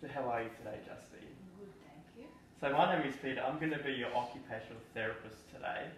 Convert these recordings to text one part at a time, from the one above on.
So how are you today, Justine? Good, thank you. So my name is Peter. I'm going to be your occupational therapist today.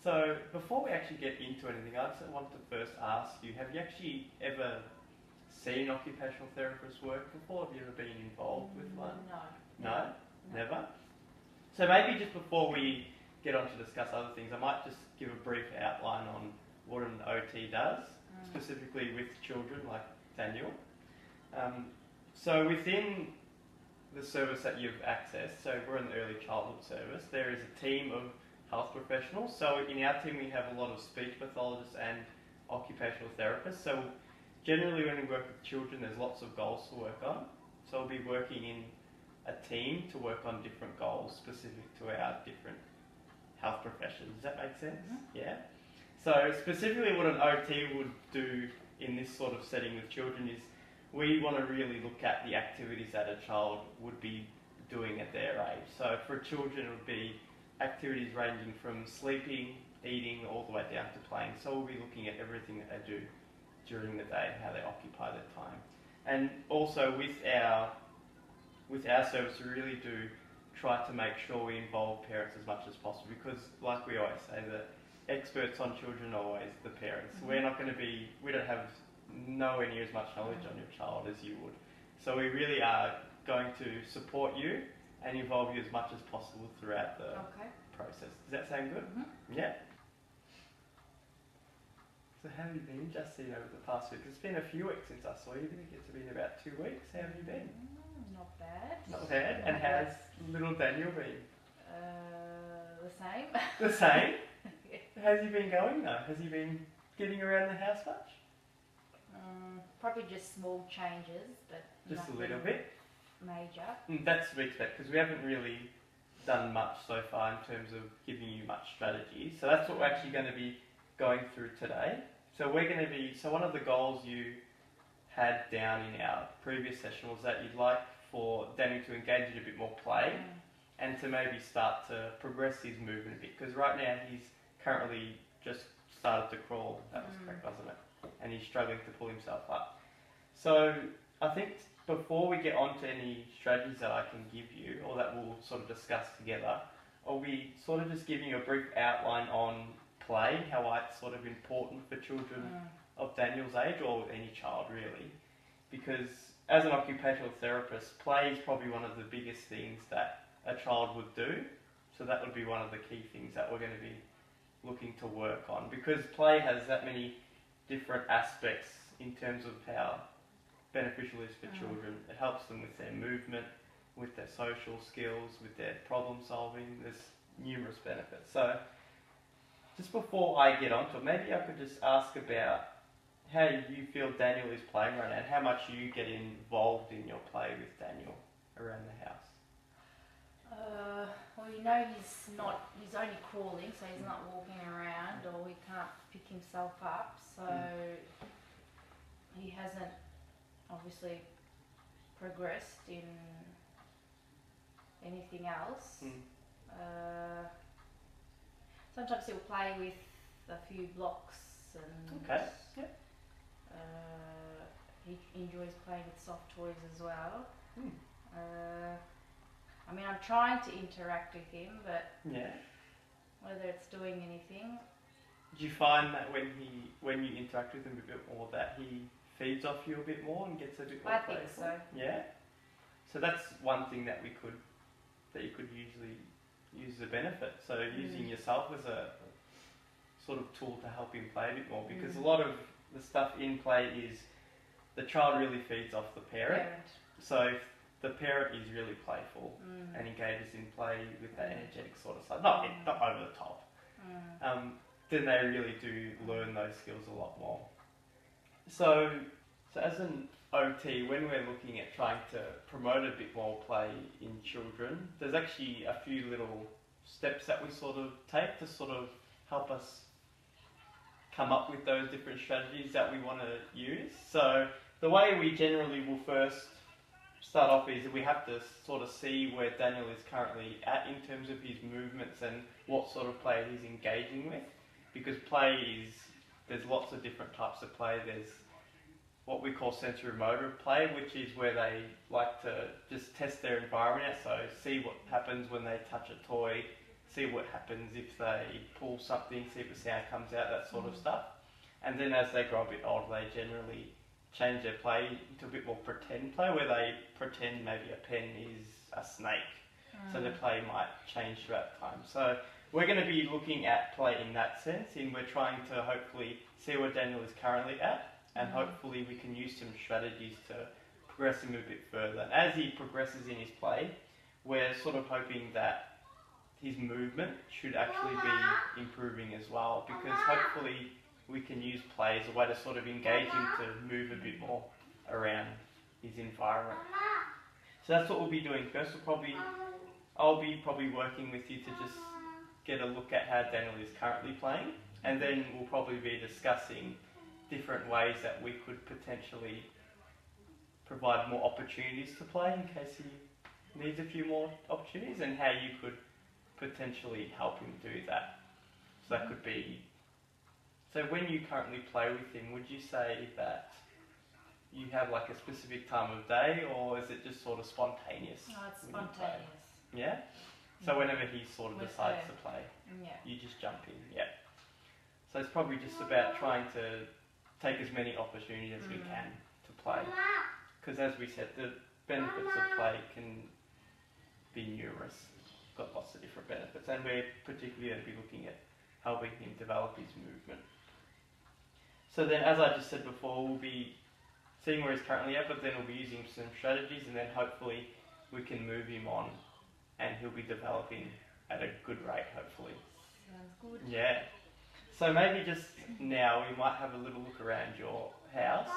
So before we actually get into anything, I just want to first ask you, have you actually ever seen occupational therapists work before? Have you ever been involved with one? No. No? Never? So maybe just before we get on to discuss other things, I might just give a brief outline on what an OT does, specifically with children like Daniel. So within the service that you've accessed, so we're in the early childhood service, there is a team of health professionals. So in our team we have a lot of speech pathologists and occupational therapists. So generally when we work with children there's lots of goals to work on. So we'll be working in a team to work on different goals specific to our different health professions. Does that make sense? Mm-hmm. Yeah. So specifically what an OT would do in this sort of setting with children is we want to really look at the activities that a child would be doing at their age. So for children it would be activities ranging from sleeping, eating, all the way down to playing. So we'll be looking at everything that they do during the day, how they occupy their time. And also with our service we really do try to make sure we involve parents as much as possible, because like we always say, the experts on children are always the parents. Mm-hmm. We don't have nowhere near as much knowledge on your child as you would. So we really are going to support you and involve you as much as possible throughout the process. Does that sound good? Mm-hmm. Yeah. So how have you been, Justine, over the past week? It's been a few weeks since I saw you. I think it's been about 2 weeks. How have you been? Not bad. Not bad. And how's little Daniel been? The same. The same? How's he been going though? Has he been getting around the house much? Probably just small changes, but just a little bit? Major. That's to be expected, because we haven't really done much so far in terms of giving you much strategy. So that's what we're actually going to be going through today. So one of the goals you had down in our previous session was that you'd like for Danny to engage in a bit more play and to maybe start to progress his movement a bit, because right now he's currently just started to crawl. That was correct, wasn't it? And he's struggling to pull himself up. So I think before we get on to any strategies that I can give you or that we'll sort of discuss together, I'll be sort of just giving you a brief outline on play, how it's sort of important for children of Daniel's age, or any child really, because as an occupational therapist, play is probably one of the biggest things that a child would do. So that would be one of the key things that we're going to be looking to work on, because play has that many different aspects in terms of how beneficial it is for children. It helps them with their movement, with their social skills, with their problem solving. There's numerous benefits. So just before I get on to it, maybe I could just ask about how you feel Daniel is playing right now and how much you get involved in your play with Daniel around the house. Well, he's only crawling, so he's not walking around, or he can't pick himself up, so he hasn't obviously progressed in anything else. Sometimes he'll play with a few blocks and he enjoys playing with soft toys as well. I'm trying to interact with him, but whether it's doing anything. Do you find that when you interact with him a bit more, that he feeds off you a bit more and gets a bit more playful? I think so. Yeah? So that's one thing that you could usually use as a benefit. So using yourself as a sort of tool to help him play a bit more, because a lot of the stuff in play is the child really feeds off the parent. So if the parent is really playful and engages in play with that energetic sort of side, not over the top, then they really do learn those skills a lot more. So as an OT, when we're looking at trying to promote a bit more play in children, there's actually a few little steps that we sort of take to sort of help us come up with those different strategies that we want to use. So the way we generally will first start off is we have to sort of see where Daniel is currently at in terms of his movements and what sort of play he's engaging with, because there's lots of different types of play. There's what we call sensory-motor play, which is where they like to just test their environment out, so see what happens when they touch a toy, see what happens if they pull something, see if a sound comes out, that sort of stuff. And then as they grow a bit older, they generally change their play into a bit more pretend play, where they pretend maybe a pen is a snake. So the play might change throughout time. So we're going to be looking at play in that sense, and we're trying to hopefully see where Daniel is currently at, and hopefully we can use some strategies to progress him a bit further. And as he progresses in his play, we're sort of hoping that his movement should actually be improving as well, because hopefully we can use play as a way to sort of engage him to move a bit more around his environment. So that's what we'll be doing first. I'll be probably working with you to just get a look at how Daniel is currently playing, and then we'll probably be discussing different ways that we could potentially provide more opportunities to play in case he needs a few more opportunities, and how you could potentially help him do that. So that could be... So when you currently play with him, would you say that you have like a specific time of day, or is it just sort of spontaneous? No, it's spontaneous. Yeah? So whenever he sort of decides to play, Yeah. you just jump in, yeah. So it's probably just about trying to take as many opportunities as we can to play. Because as we said, the benefits of play can be numerous. Got lots of different benefits, and we're particularly going to be looking at helping him develop his movement. So then, as I just said before, we'll be seeing where he's currently at, but then we'll be using some strategies, and then hopefully we can move him on, and he'll be developing at a good rate, hopefully. Sounds good. Yeah. So maybe just now we might have a little look around your house.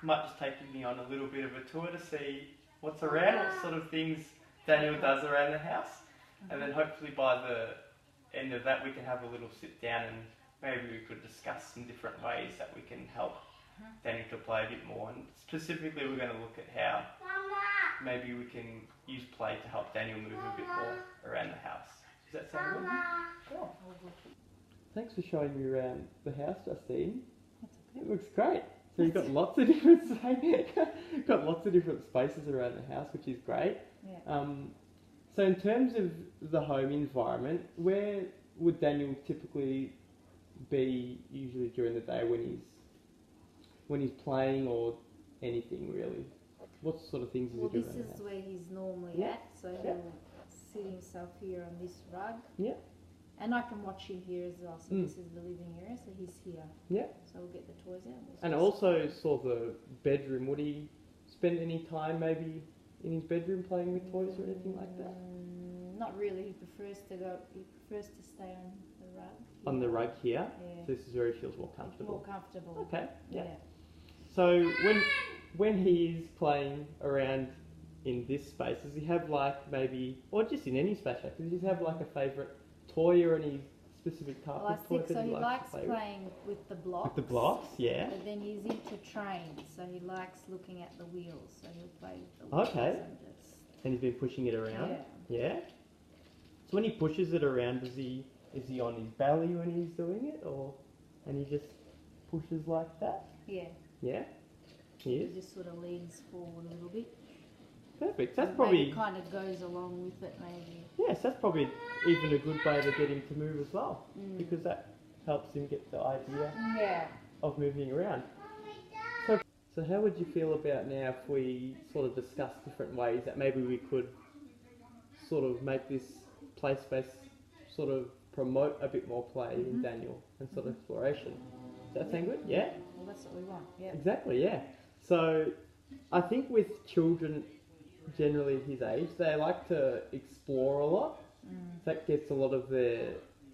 Might just take me on a little bit of a tour to see what's around, what sort of things Daniel does around the house. And then hopefully by the end of that we can have a little sit down, and maybe we could discuss some different ways that we can help Daniel to play a bit more. And specifically we're going to look at how maybe we can use play to help Daniel move a bit more around the house. Does that sound good? Sure. Thanks for showing me around the house, Justine. It looks great. So you've got lots of different spaces around the house, which is great. Yeah. So in terms of the home environment, where would Daniel typically be usually during the day when he's playing or anything really? What sort of things is he doing? Well, this is where he's normally at, so he'll sit himself here on this rug. Yeah. And I can watch him here as well, so this is the living area, so he's here. Yeah. So we'll get the toys out. And also saw the bedroom. Would he spend any time maybe in his bedroom playing with toys or anything like that? Not really. He prefers to stay on the rug. On the rug here? Yeah. So this is where he feels more comfortable. More comfortable. Okay. Yeah. Yeah. So when he is playing around in this space, does he have like maybe, or just in any space, does he have like a favourite toy or any specific type of toy that he he likes to play playing with the blocks. With the blocks, yeah. But then he's into trains, so he likes looking at the wheels, so he'll play with the wheels. Okay. And he's been pushing it around. Yeah. Yeah. So when he pushes it around, is he on his belly when he's doing it, and he just pushes like that? Yeah. Yeah. He is. He just sort of leans forward a little bit. Perfect. That's And probably maybe kind of goes along with it, maybe. Yes, that's probably even a good way to get him to move as well, because that helps him get the idea of moving around. So how would you feel about now if we sort of discuss different ways that maybe we could sort of make this play space sort of promote a bit more play in Daniel and sort of exploration? Does that sound good? Yeah? Well, that's what we want, yeah. Exactly, yeah. So I think with children generally his age, they like to explore a lot. That gets a lot of their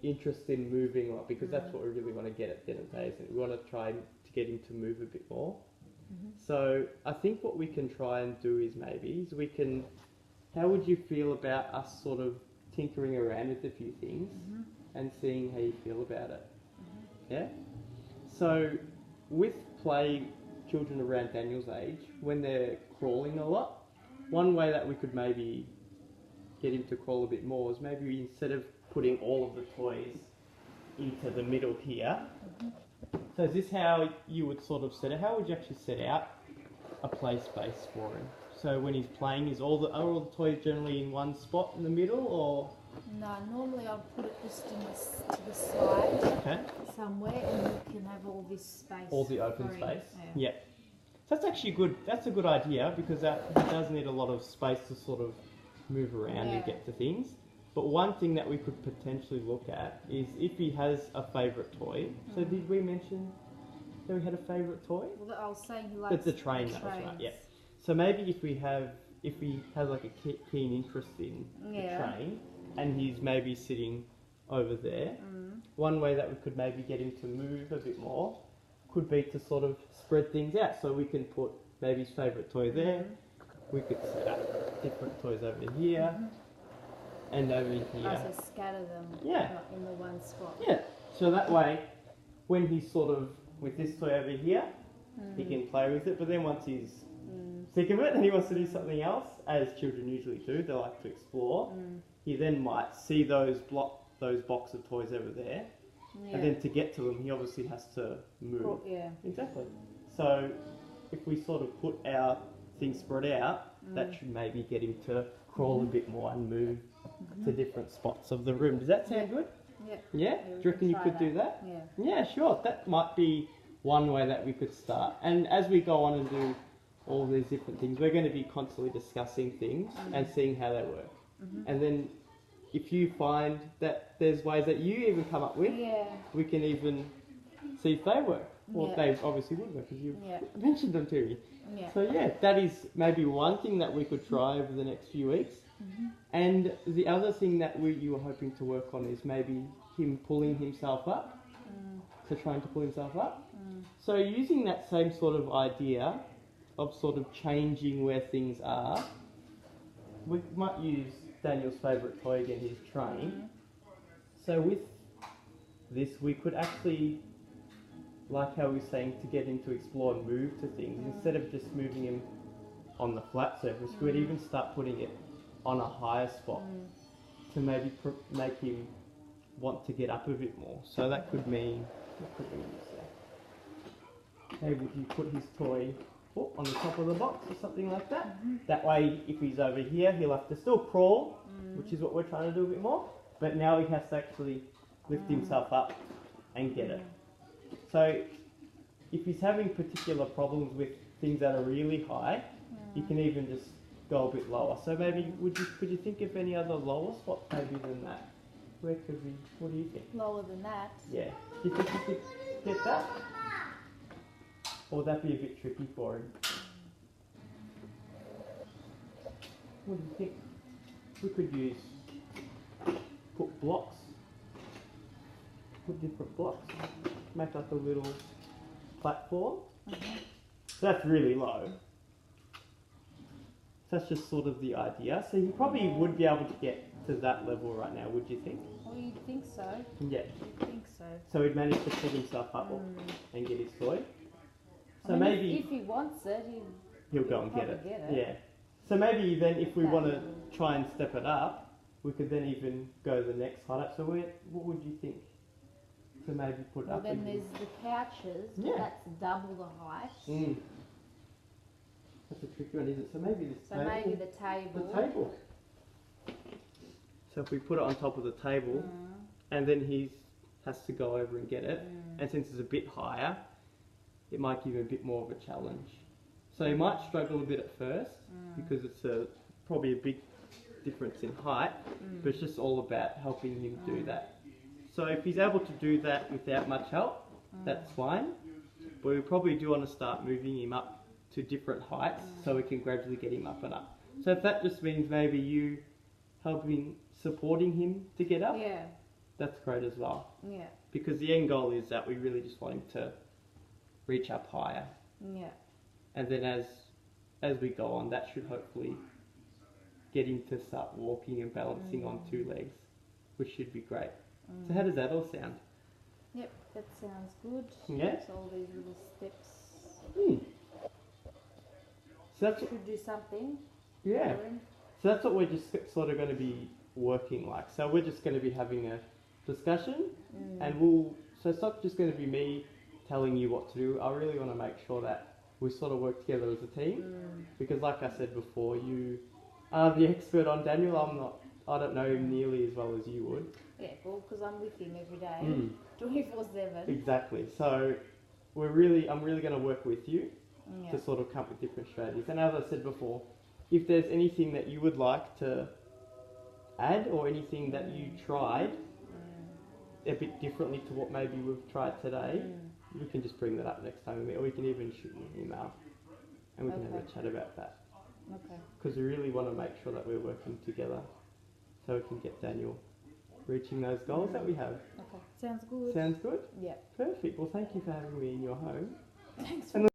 interest in moving a lot, because that's what we really want to get at the end of the day, isn't it? We want to try to get him to move a bit more. So I think what we can try and do is how would you feel about us sort of tinkering around with a few things and seeing how you feel about it? Yeah? So with children around Daniel's age, when they're crawling a lot, one way that we could maybe get him to crawl a bit more is maybe instead of putting all of the toys into the middle here, So is this how you would sort of set it? How would you actually set out a play space for him? So when he's playing, are all the toys generally in one spot in the middle, or? No, normally I'll put it just to the side Okay. somewhere, and you can have all this space. All the open free. space. Yeah. Yeah. So that's actually good. That's a good idea because that does need a lot of space to sort of move around and get to things. But one thing that we could potentially look at is if he has a favourite toy. So did we mention that we had a favourite toy? Well, I was saying he likes the train. That was right. Yeah. So maybe if he has like a keen interest in the train, and he's maybe sitting over there, one way that we could maybe get him to move a bit more could be to sort of spread things out. So we can put maybe his favourite toy there. We could set up different toys over here and over here. So scatter them. Not in the one spot. Yeah. So that way, when he's sort of with this toy over here, he can play with it. But then once he's sick of it and he wants to do something else, as children usually do, they like to explore. He then might see those box of toys over there, and then to get to them, he obviously has to move. Exactly. So if we sort of put our things spread out, that should maybe get him to crawl a bit more and move to different spots of the room. Does that sound good? Yeah. Yeah? Do you reckon you could do that? Yeah. Yeah, sure. That might be one way that we could start. And as we go on and do all these different things, we're going to be constantly discussing things and seeing how they work. And then if you find that there's ways that you even come up with, we can even see if they work. Well, they obviously would work because you've mentioned them to me. So that is maybe one thing that we could try over the next few weeks. And the other thing that you were hoping to work on is maybe him pulling himself up. So trying to pull himself up. So using that same sort of idea of sort of changing where things are, we might use Daniel's favourite toy again, his train. So with this, we could actually, like how we were saying, to get him to explore and move to things, instead of just moving him on the flat surface, we'd even start putting it on a higher spot to maybe make him want to get up a bit more. So that could mean, maybe if you put his toy on the top of the box or something like that. That way, if he's over here, he'll have to still crawl, which is what we're trying to do a bit more, but now he has to actually lift himself up and get it. So if he's having particular problems with things that are really high, you can even just go a bit lower. So maybe could you think of any other lower spots maybe than that? Where could we, what do you think? Lower than that? Yeah. Do you think you could get that? Or would that be a bit tricky for him? What do you think? We could put blocks. Put different blocks. Make like a little platform. So that's really low. So that's just sort of the idea. So he probably would be able to get to that level right now, would you think? Well, you'd think so. Yeah. You'd think so. So he'd manage to pull himself up and get his toy. So I mean, maybe if he wants it, he'll go and get it. Yeah. So maybe then, if we want to try and step it up, we could then even go the next height up. So what would you think to maybe put up? Then there's the couches. But that's double the height. That's a tricky one, isn't it? So maybe this table. Maybe the table. The table. So if we put it on top of the table, and then he has to go over and get it, and since it's a bit higher, it might give him a bit more of a challenge. So he might struggle a bit at first because it's probably a big difference in height, but it's just all about helping him do that. So if he's able to do that without much help, that's fine. But we probably do want to start moving him up to different heights so we can gradually get him up and up. So if that just means maybe you supporting him to get up, that's great as well. Yeah. Because the end goal is that we really just want him to reach up higher. Yeah. And then as we go on, that should hopefully get him to start walking and balancing on two legs, which should be great. So how does that all sound? Yep, that sounds good. Yeah. It's all these little steps. So that's Should do something. yeah. So that's what we're just sort of going to be working like. So we're just going to be having a discussion, and so it's not just going to be me telling you what to do. I really want to make sure that we sort of work together as a team, because like I said before, you are the expert on Daniel. I'm not. I don't know him nearly as well as you would. Yeah, well, because I'm with him every day, 24/7. Exactly. So I'm really going to work with you Yeah. to sort of come up with different strategies. And as I said before, if there's anything that you would like to add or anything that you tried a bit differently to what maybe we've tried today, we can just bring that up next time we meet, or we can even shoot me an email and we can have a chat about that. Okay. Because we really want to make sure that we're working together so we can get Daniel reaching those goals that we have. Okay. Sounds good. Sounds good? Yeah. Perfect. Well, thank you for having me in your home. Thanks. And